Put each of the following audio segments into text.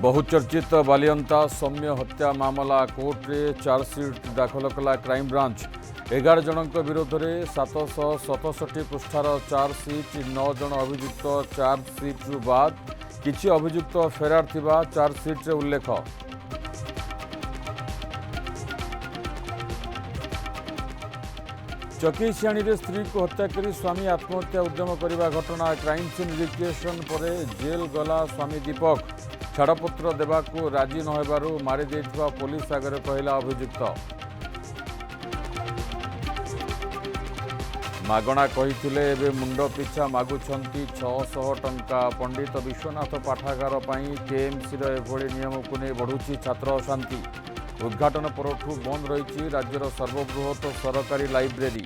बहुचर्चित बालियंता सौम्य हत्या मामला कोर्टे चार्जसीट दाखल कला क्राइमब्रांच 11 जनक विरोध में 767 पृष्ठार चार्जसीट 9 जन अभियुक्त चार्जसीट्रु बाद किछि अभियुक्त फेरार थिबा चार्जसीट्रे उल्लेख। चकीसियाणी रे स्त्री को हत्या करी स्वामी आत्महत्या उद्यम करने घटना क्राइम सीन रिक्रिएशन पर जेल गला स्वामी दीपक छाड़पत्र देवाकू राजी नहेबारु मारी देथिबा पुलिस आगे कहला अभियुक्त। मागणा कहिथिले एबे मुंड पिछा मागुछंती 600 टंका। पंडित विश्वनाथ पाठागार पई केएमसी रो एभଳି नियम को नै बढ़ुची छात्र अशांति। उद्घाटन परठू बंद रही राज्यर सर्वबृहत सरकारी लाइब्रेरी।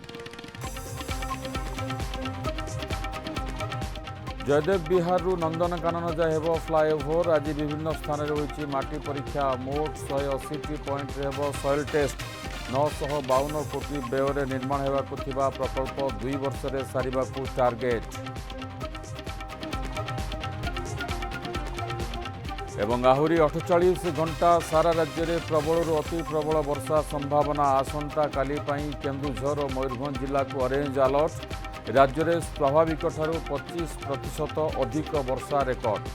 जयदेव विहार नंदनकानन जाए हेब फ्लाईओवर। आज विभिन्न स्थान में होती माटी परीक्षा। मोट 180 पॉइंट हेब सॉइल टेस्ट। 952 कोटी व्यय निर्माण होगाकू प्रकल्प 2 वर्ष में सारिबाकू टार्गेट। एवं आहुरी 48 घंटा सारा राज्य में प्रबल अति प्रबल वर्षा संभावना। आसंता काली पई केन्दुझर और मयूरभंज जिला को ऑरेंज अलर्ट। राज्य में स्वाभाविक ठारू 25% अधिक वर्षा रेकर्ड।